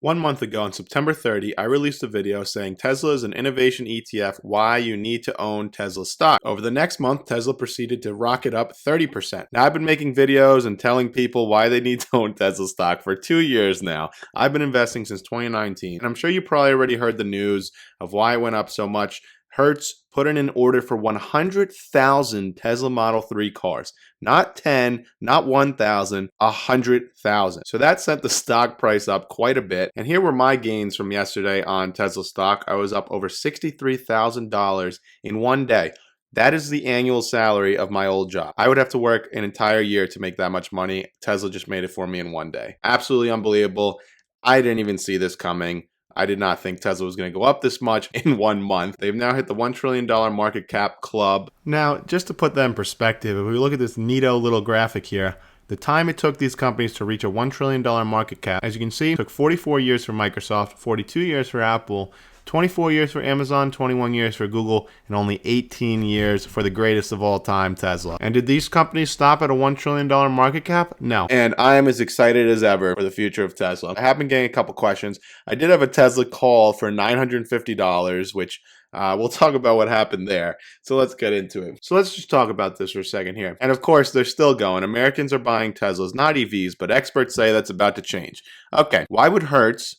1 month ago on September 30, I released a video saying Tesla is an innovation ETF, why you need to own Tesla stock. Over the next month, Tesla proceeded to rocket up 30%. Now, I've been making videos and telling people why they need to own Tesla stock for 2 years now. I've been investing since 2019, and I'm sure you probably already heard the news of why it went up so much. Hertz put in an order for 100,000 Tesla Model 3 cars. Not 10, not 1,000, 100,000. So that sent the stock price up quite a bit. And here were my gains from yesterday on Tesla stock. I was up over $63,000 in one day. That is the annual salary of my old job. I would have to work an entire year to make that much money. Tesla just made it for me in one day. Absolutely unbelievable. I didn't even see this coming. I did not think Tesla was going to go up this much in 1 month. They've now hit the $1 trillion market cap club. Now, just to put that in perspective, if we look at this neato little graphic here, the time it took these companies to reach a $1 trillion market cap, as you can see, it took 44 years for Microsoft, 42 years for Apple, 24 years for Amazon, 21 years for Google, and only 18 years for the greatest of all time, Tesla. And did these companies stop at a $1 trillion market cap? No. And I am as excited as ever for the future of Tesla. I have been getting a couple questions. I did have a Tesla call for $950, which we'll talk about what happened there. So let's get into it. So let's just talk about this for a second here. And of course, they're still going. Americans are buying Teslas, not EVs, but experts say that's about to change. Okay, why would Hertz,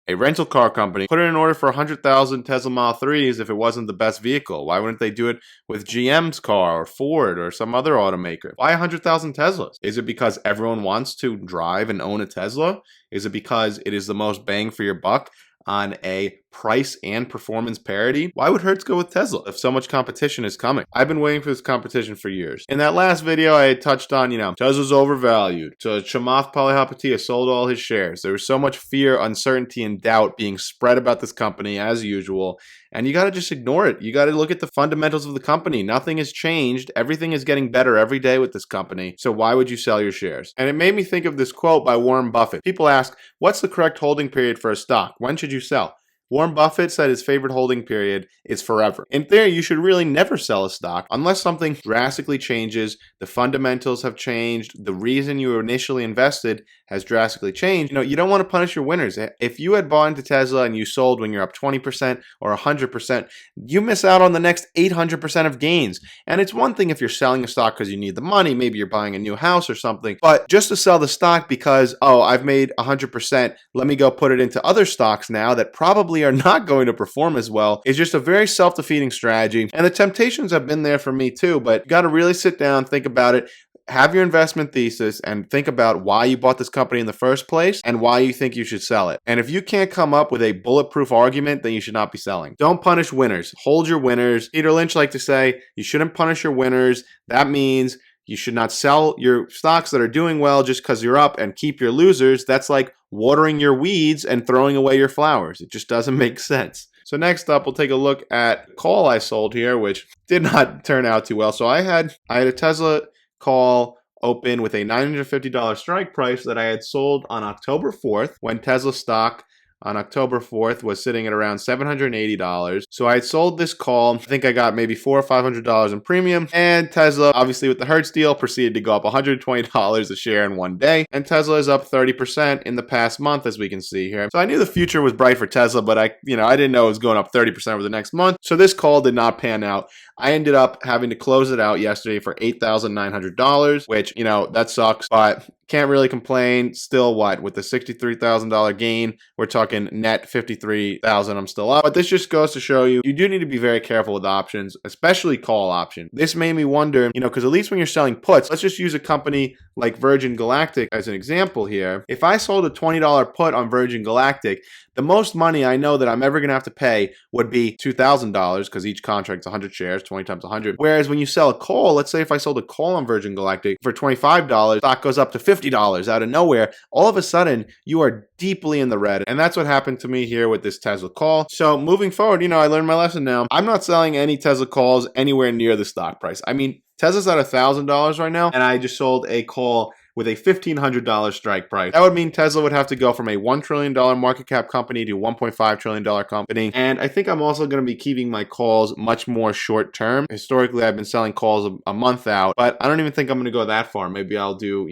a rental car company, put in an order for 100,000 Tesla Model 3s if it wasn't the best vehicle? Why wouldn't they do it with GM's car or Ford or some other automaker? Why 100,000 Teslas? Is it because everyone wants to drive and own a Tesla? Is it because it is the most bang for your buck on a price and performance parity? Why would Hertz go with Tesla if so much competition is coming? I've been waiting for this competition for years. In that last video, I had touched on, Tesla's overvalued. So Chamath Palihapitiya sold all his shares. There was so much fear, uncertainty, and doubt being spread about this company as usual. And you got to just ignore it. You got to look at the fundamentals of the company. Nothing has changed. Everything is getting better every day with this company. So why would you sell your shares? And it made me think of this quote by Warren Buffett. People ask, what's the correct holding period for a stock? When should you sell? Warren Buffett said his favorite holding period is forever. In theory, you should really never sell a stock unless something drastically changes, the fundamentals have changed, the reason you initially invested has drastically changed. You don't want to punish your winners. If you had bought into Tesla and you sold when you're up 20% or 100%, you miss out on the next 800% of gains. And it's one thing if you're selling a stock because you need the money, maybe you're buying a new house or something, but just to sell the stock because, oh, I've made 100%, let me go put it into other stocks now that probably are not going to perform as well, is just a very self-defeating strategy. And the temptations have been there for me too, but you got to really sit down, think about it, have your investment thesis, and think about why you bought this company in the first place and why you think you should sell it. And if you can't come up with a bulletproof argument, then you should not be selling. Don't punish winners. Hold your winners. Peter Lynch liked to say, you shouldn't punish your winners. That means you should not sell your stocks that are doing well just because you're up and keep your losers. That's like watering your weeds and throwing away your flowers. It just doesn't make sense. So next up, we'll take a look at the call I sold here, which did not turn out too well. So I had a Tesla call open with a $950 strike price that I had sold on October 4th when Tesla stock on October 4th was sitting at around $780. So I had sold this call. I think I got maybe $400 or $500 in premium. And Tesla, obviously with the Hertz deal, proceeded to go up $120 a share in one day. And Tesla is up 30% in the past month, as we can see here. So I knew the future was bright for Tesla, but I didn't know it was going up 30% over the next month. So this call did not pan out. I ended up having to close it out yesterday for $8,900, which, that sucks, but can't really complain. Still with the $63,000 gain, we're talking net $53,000. I'm still up. But this just goes to show you do need to be very careful with options, especially call option. This made me wonder, because at least when you're selling puts, let's just use a company like Virgin Galactic as an example here. If I sold a $20 put on Virgin Galactic, the most money I know that I'm ever going to have to pay would be $2,000 because each contract's 100 shares, 20 times 100. Whereas when you sell a call, let's say if I sold a call on Virgin Galactic for $25, stock goes up to $50 out of nowhere. All of a sudden, you are deeply in the red. And that's what happened to me here with this Tesla call. So moving forward, I learned my lesson now. I'm not selling any Tesla calls anywhere near the stock price. I mean, Tesla's at $1,000 right now, and I just sold a call with a $1,500 strike price. That would mean Tesla would have to go from a $1 trillion market cap company to a $1.5 trillion company. And I think I'm also going to be keeping my calls much more short term. Historically, I've been selling calls a month out, but I don't even think I'm going to go that far. Maybe I'll do,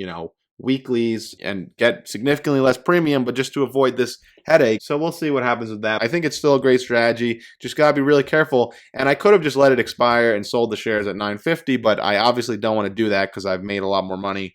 weeklies and get significantly less premium, but just to avoid this headache. So we'll see what happens with that. I think it's still a great strategy. Just gotta be really careful. And I could have just let it expire and sold the shares at 950, but I obviously don't want to do that because I've made a lot more money,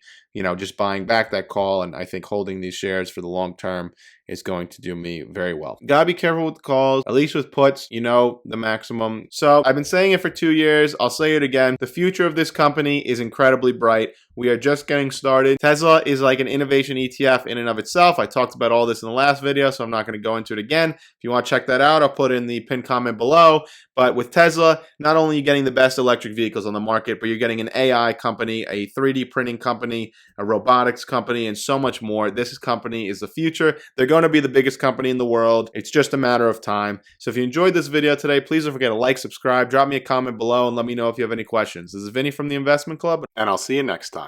just buying back that call. And I think holding these shares for the long term is going to do me very well. Gotta be careful with the calls, at least with puts, the maximum. So I've been saying it for 2 years. I'll say it again. The future of this company is incredibly bright. We are just getting started. Tesla is like an innovation ETF in and of itself. I talked about all this in the last video, so I'm not going to go into it again. If you want to check that out, I'll put it in the pinned comment below. But with Tesla, not only are you getting the best electric vehicles on the market, but you're getting an AI company, a 3D printing company, a robotics company, and so much more. This company is the future. They're going to be the biggest company in the world. It's just a matter of time. So if you enjoyed this video today, please don't forget to like, subscribe, drop me a comment below, and let me know if you have any questions. This is Vinny from the Investment Club, and I'll see you next time.